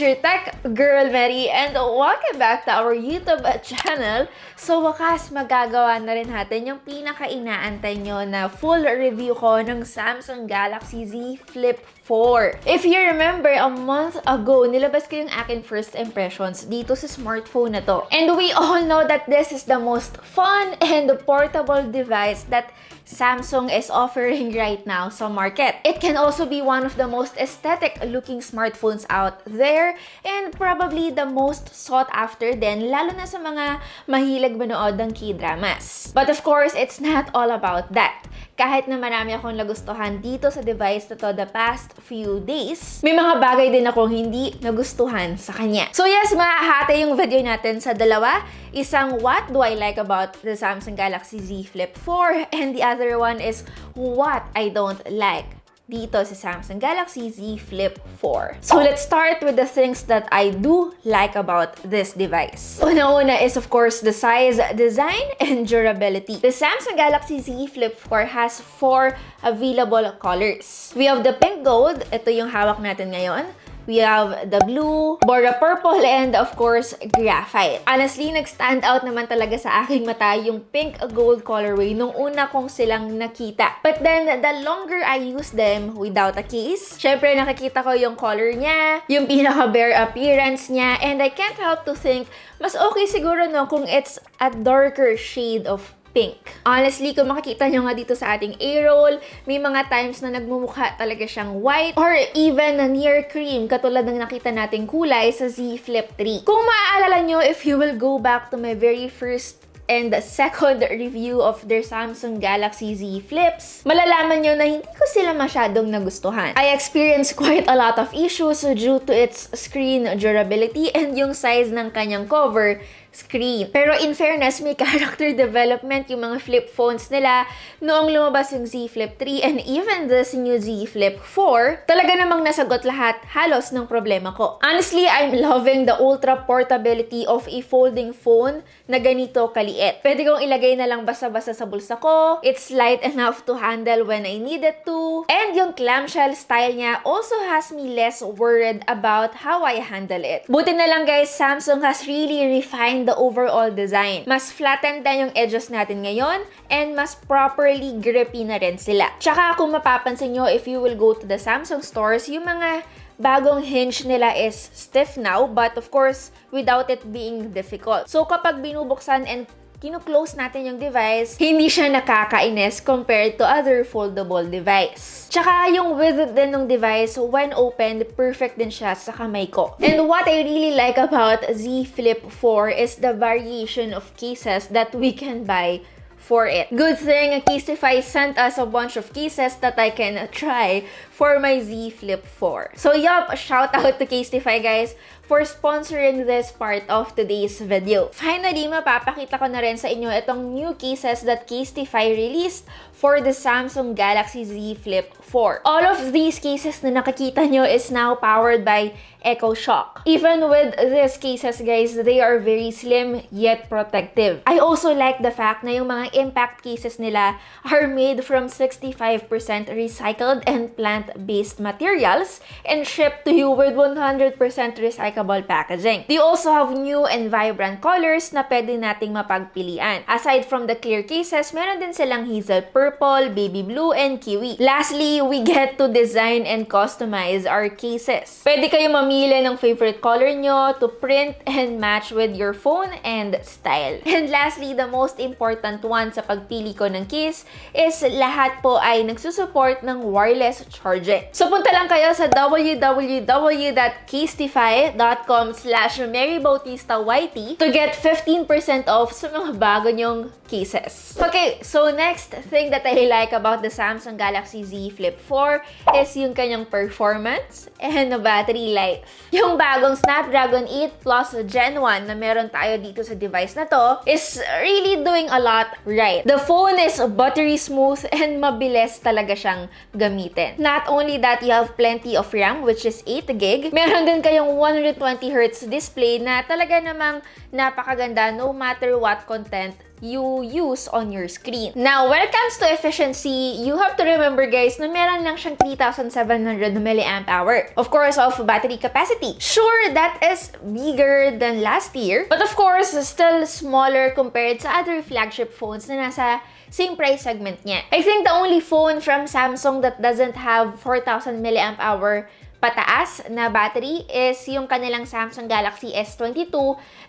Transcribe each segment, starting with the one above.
your tech girl, Mary, and welcome back to our YouTube channel. So, wakas magagawa na rin natin yung pinaka-inaantay nyo na full review ko ng Samsung Galaxy Z Flip 4. If you remember, a month ago, nilabas ko yung aking first impressions dito sa smartphone na to. And we all know that this is the most fun and portable device that Samsung is offering right now sa market. It can also be one of the most aesthetic-looking smartphones out there and probably the most sought after din, lalo na sa mga mahilig manood ng K-dramas. But of course, it's not all about that. Kahit na marami akong nagustuhan dito sa device na to the past few days, may mga bagay din akong hindi nagustuhan sa kanya. So yes, mahahati yung video natin sa dalawa. Isang what do I like about the Samsung Galaxy Z Flip 4 and the other one is what I don't like dito sa Samsung Galaxy Z Flip 4. So let's start with the things that I do like about this device. Una-una is of course the size, design, and durability. The Samsung Galaxy Z Flip 4 has 4 available colors. We have the pink gold, ito yung hawak natin ngayon. We have the blue, Bora purple, and of course, graphite. Honestly, nag-stand out naman talaga sa aking mata yung pink gold colorway nung una kong silang nakita. But then, the longer I use them without a case, syempre nakikita ko yung color niya, yung pinaka-bare appearance niya, and I can't help to think, mas okay siguro no kung it's a darker shade of pink. Honestly, kung makikita nyo nga dito sa ating A-roll, may mga times na nagmumukha talaga siyang white or even near cream katulad ng nakita nating kulay sa Z Flip 3. Kung maaalala nyo, if you will go back to my very first and second review of their Samsung Galaxy Z Flips, malalaman nyo na hindi ko sila masyadong nagustuhan. I experienced quite a lot of issues due to its screen durability and yung size ng kanyang cover screen. Pero in fairness, may character development yung mga flip phones nila noong lumabas yung Z Flip 3 and even this new Z Flip 4, talaga namang nasagot lahat halos ng problema ko. Honestly, I'm loving the ultra portability of a folding phone na ganito kaliit. Pwede kong ilagay na lang basta-basta sa bulsa ko. It's light enough to handle when I need it to. And yung clamshell style niya also has me less worried about how I handle it. Buti na lang guys, Samsung has really refined the overall design. Mas flattened na yung edges natin ngayon and mas properly grippy na rin sila. Tsaka kung mapapansin nyo, if you will go to the Samsung stores, yung mga bagong hinge nila is stiff now, but of course, without it being difficult. So kapag binubuksan and kinu-close natin yung device, hindi siya nakakainis compared to other foldable device. Tsaka yung width din ng device, when opened, perfect din siya sa kamay ko. And what I really like about Z Flip 4 is the variation of cases that we can buy for it. Good thing Casetify sent us a bunch of cases that I can try for my Z Flip 4. So yup, shout out to Casetify guys for sponsoring this part of today's video. Finally, mapapakita ko na rin sa inyo itong new cases that Casetify released for the Samsung Galaxy Z Flip 4. All of these cases na nakikita nyo is now powered by EcoShock. Even with these cases guys, they are very slim yet protective. I also like the fact na yung mga impact cases nila are made from 65% recycled and plant-based materials and shipped to you with 100% recyclable packaging. They also have new and vibrant colors na pwede nating mapagpilian. Aside from the clear cases, meron din silang hazel purple, baby blue, and kiwi. Lastly, we get to design and customize our cases. Pwede kayo mamili ng favorite color nyo to print and match with your phone and style. And lastly, the most important one sa pagpili ko ng case is lahat po ay nagsusupport ng wireless charging. So punta lang kayo sa www.casetify.com/MaryBautistaYT to get 15% off sa mga bago nyong cases. Okay, so next thing that I like about the Samsung Galaxy Z Flip 4 is yung kanyang performance and the battery life. Yung bagong Snapdragon 8 Plus Gen 1 na meron tayo dito sa device na to is really doing a lot right. The phone is buttery smooth and mabilis talaga siyang gamitin. Not only that, you have plenty of RAM which is 8GB. Meron din kayong 120Hz display na talaga namang napakaganda no matter what content you use on your screen. Now, when it comes to efficiency, you have to remember guys na meron lang siyang 3,700 mAh. Of course, of battery capacity. Sure, that is bigger than last year, but of course, still smaller compared sa other flagship phones na nasa same price segment niya. I think the only phone from Samsung that doesn't have 4,000 mAh pataas na battery is yung kanilang Samsung Galaxy S22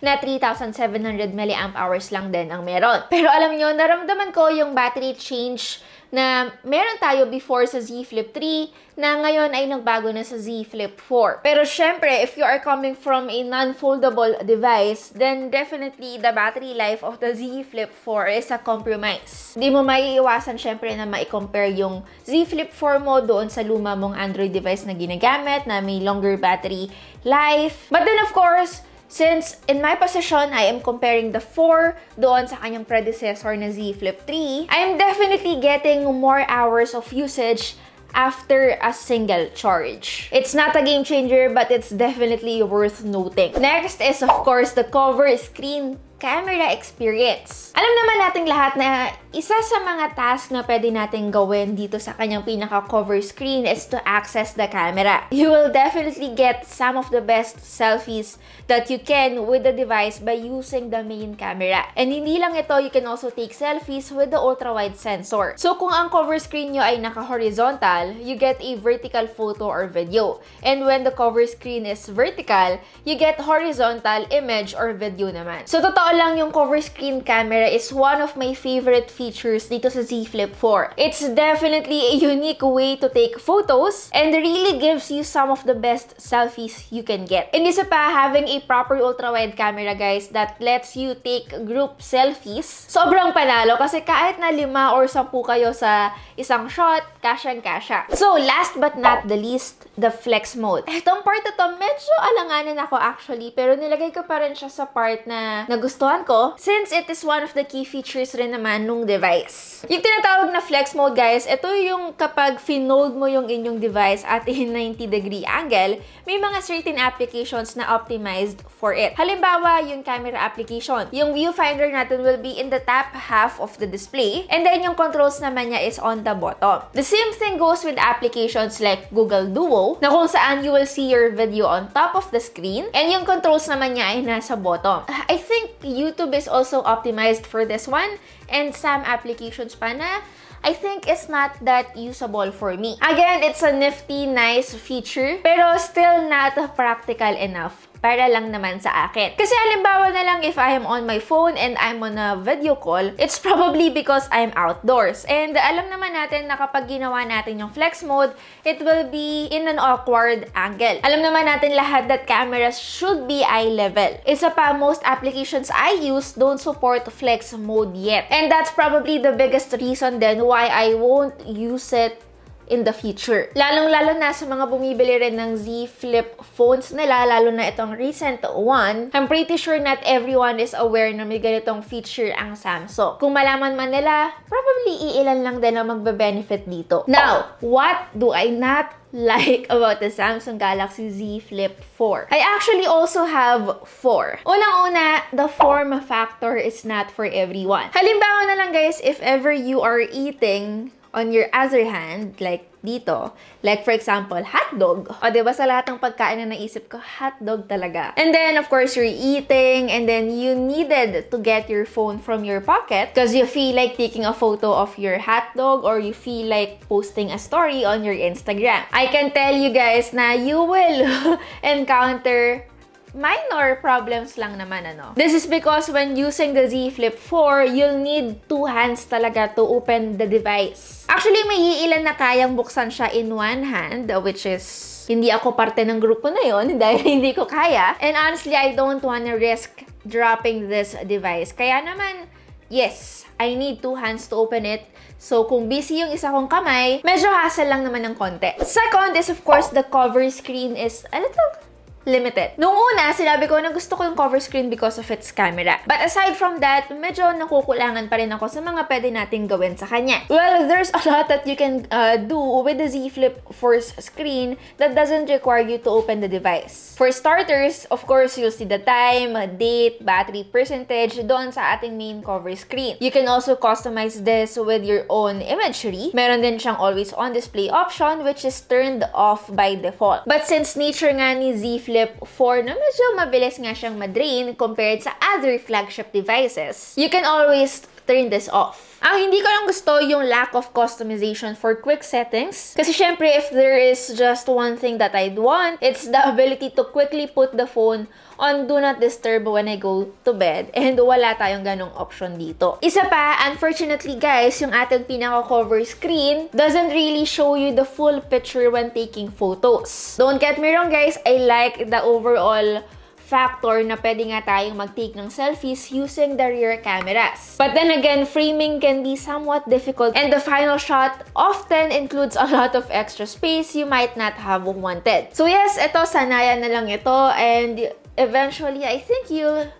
na 3,700 mAh lang din ang meron. Pero alam nyo, naramdaman ko yung battery change na meron tayo before sa Z Flip 3 na ngayon ay nagbago na sa Z Flip 4. Pero syempre, if you are coming from a non-foldable device, then definitely the battery life of the Z Flip 4 is a compromise. Hindi mo maiiwasan syempre na ma-compare yung Z Flip 4 mo doon sa luma mong Android device na ginagamit na may longer battery life. But then of course, since in my position, I am comparing the 4 doon sa kanyang predecessor na Z Flip 3, I am definitely getting more hours of usage after a single charge. It's not a game changer, but it's definitely worth noting. Next is of course the cover screen camera experience. Alam naman nating lahat na isa sa mga task na pwede nating gawin dito sa kanyang pinaka-cover screen is to access the camera. You will definitely get some of the best selfies that you can with the device by using the main camera. And hindi lang ito, you can also take selfies with the ultra-wide sensor. So kung ang cover screen nyo ay naka-horizontal, you get a vertical photo or video. And when the cover screen is vertical, you get horizontal image or video naman. So totoo lang, yung cover screen camera is one of my favorite features dito sa Z Flip 4. It's definitely a unique way to take photos and really gives you some of the best selfies you can get. And isa pa, having a proper ultra-wide camera guys that lets you take group selfies, sobrang panalo kasi kahit na 5 or 10 kayo sa isang shot, kasyang-kasya. So last but not the least, the flex mode. Itong part na to, medyo alanganin ako actually, pero nilagay ko pa rin siya sa part na nagustuhan ko since it is one of the key features rin naman nung device. Yung tinatawag na flex mode guys, ito yung kapag finold mo yung inyong device at a 90-degree angle, may mga certain applications na optimized for it. Halimbawa, yung camera application. Yung viewfinder natin will be in the top half of the display and then yung controls naman niya is on the bottom. The same thing goes with applications like Google Duo na kung saan you will see your video on top of the screen and yung controls naman niya ay nasa bottom. I think YouTube is also optimized for this one and some applications pa na I think it's not that usable for me. Again, it's a nifty, nice feature pero still not practical enough para lang naman sa akin. Kasi halimbawa na lang if I am on my phone and I'm on a video call, it's probably because I'm outdoors. And alam naman natin na kapag ginawa natin yung flex mode, it will be in an awkward angle. Alam naman natin lahat that cameras should be eye level. Isa pa, most applications I use don't support flex mode yet. And that's probably the biggest reason then why I won't use it in the future. Lalong-lalo na sa mga bumibili rin ng Z Flip phones nila, lalo na itong recent one, I'm pretty sure not everyone is aware na may ganitong feature ang Samsung. Kung malaman man nila, probably iilan lang din ang magbe-benefit dito. Now, what do I not like about the Samsung Galaxy Z Flip 4? I actually also have 4. Unang-una, the form factor is not for everyone. Halimbawa na lang guys, if ever you are eating on your other hand, like dito, like for example, hotdog. O diba sa lahat ng pagkain na naisip ko, hotdog talaga. And then, of course, you're eating and then you needed to get your phone from your pocket because you feel like taking a photo of your hotdog or you feel like posting a story on your Instagram. I can tell you guys na you will encounter minor problems lang naman, ano. This is because when using the Z Flip 4, you'll need 2 hands talaga to open the device. Actually, may ilan na kayang buksan siya in one hand, which is hindi ako parte ng grupo na yon dahil hindi ko kaya. And honestly, I don't wanna risk dropping this device. Kaya naman, yes, I need 2 hands to open it. So, kung busy yung isa kong kamay, medyo hassle lang naman ng konti. Second is, of course, the cover screen is a little limited. Nung una, sinabi ko na gusto ko yung cover screen because of its camera. But aside from that, medyo nakukulangan pa rin ako sa mga pwede nating gawin sa kanya. Well, there's a lot that you can do with the Z Flip 4's screen that doesn't require you to open the device. For starters, of course, you'll see the time, date, battery percentage doon sa ating main cover screen. You can also customize this with your own imagery. Meron din siyang always on display option which is turned off by default. But since nature nga ni Z Flip 4 na medyo mabilis nga siyang madrain compared sa other flagship devices, you can always turn this off. Ang hindi ko lang gusto yung lack of customization for quick settings. Kasi syempre, if there is just one thing that I'd want, it's the ability to quickly put the phone on Do Not Disturb when I go to bed. And wala tayong ganong option dito. Isa pa, unfortunately guys, yung ating pinaka-cover screen doesn't really show you the full picture when taking photos. Don't get me wrong guys, I like the overall factor na pwede nga tayong mag-take ng selfies using the rear cameras. But then again, framing can be somewhat difficult and the final shot often includes a lot of extra space you might not have wanted. So yes, ito, sanayan na lang ito and eventually, I think you'll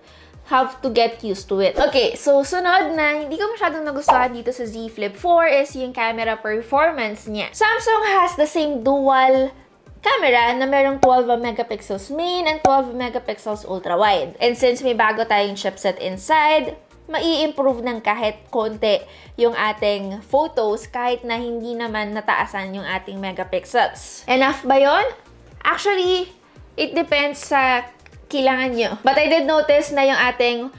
have to get used to it. Okay, so sunod na hindi ko masyadong nagustuhan dito sa Z Flip 4 is yung camera performance niya. Samsung has the same dual camera na merong 12 megapixels main and 12 megapixels ultra-wide. And since may bago tayong chipset inside, mai-improve ng kahit konti yung ating photos kahit na hindi naman nataasan yung ating megapixels. Enough ba yun? Actually, it depends sa kailangan nyo. But I did notice na yung ating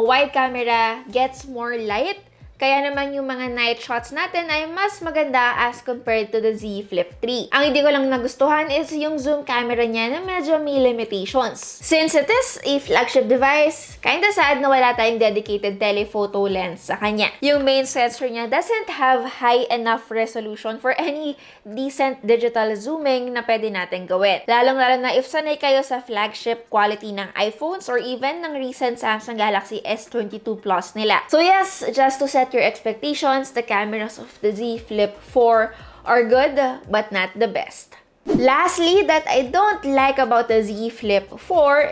wide camera gets more light. Kaya naman yung mga night shots natin ay mas maganda as compared to the Z Flip 3. Ang hindi ko lang nagustuhan is yung zoom camera niya na medyo may limitations. Since it is a flagship device, kinda sad na wala tayong dedicated telephoto lens sa kanya. Yung main sensor niya doesn't have high enough resolution for any decent digital zooming na pwede natin gawin. Lalong-lalo na if sanay kayo sa flagship quality ng iPhones or even ng recent Samsung Galaxy S22 Plus nila. So yes, just to set your expectations, the cameras of the Z Flip 4 are good but not the best. Lastly, that I don't like about the Z Flip 4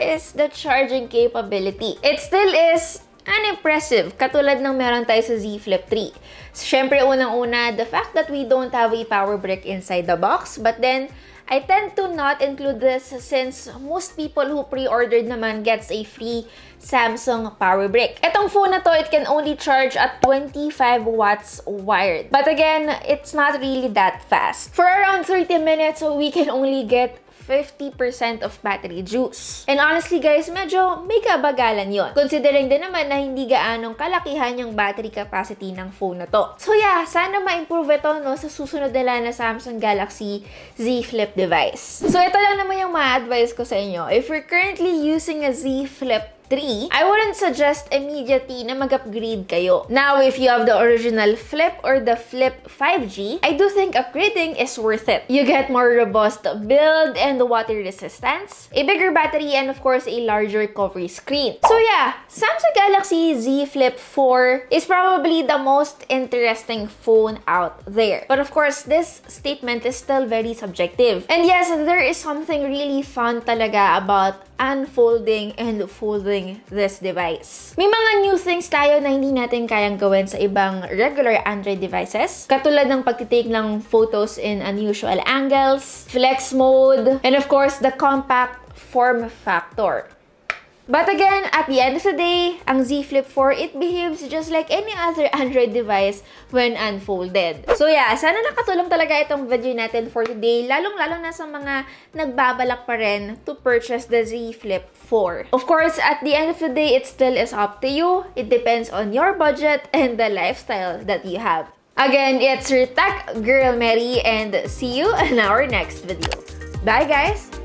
is the charging capability. It still is unimpressive, katulad ng meron tayo sa Z Flip 3. Siyempre, unang-una, the fact that we don't have a power brick inside the box, but then I tend to not include this since most people who pre-ordered naman gets a free Samsung power brick. Etong phone na to, it can only charge at 25 watts wired. But again, it's not really that fast. For around 30 minutes, we can only get 50% of battery juice. And honestly guys, medyo may kabagalan yon. Considering din naman na hindi gaanong kalakihan yung battery capacity ng phone na to. So yeah, sana ma-improve ito no, sa susunod nila na Samsung Galaxy Z Flip device. So ito lang naman yung ma-advise ko sa inyo. If you're currently using a Z Flip 3, I wouldn't suggest immediately na mag-upgrade kayo. Now, if you have the original Flip or the Flip 5G, I do think upgrading is worth it. You get more robust build and water resistance, a bigger battery, and of course, a larger cover screen. So yeah, Samsung Galaxy Z Flip 4 is probably the most interesting phone out there. But of course, this statement is still very subjective. And yes, there is something really fun talaga about unfolding and folding this device. May mga new things tayo na hindi natin kayang gawin sa ibang regular Android devices. Katulad ng pagtitake ng photos in unusual angles, flex mode, and of course, the compact form factor. But again, at the end of the day, ang Z Flip 4, it behaves just like any other Android device when unfolded. So yeah, sana nakatulong talaga itong video natin for today, lalong-lalo na sa mga nagbabalak pa rin to purchase the Z Flip 4. Of course, at the end of the day, it still is up to you. It depends on your budget and the lifestyle that you have. Again, it's your tech girl Mary, and see you in our next video. Bye guys!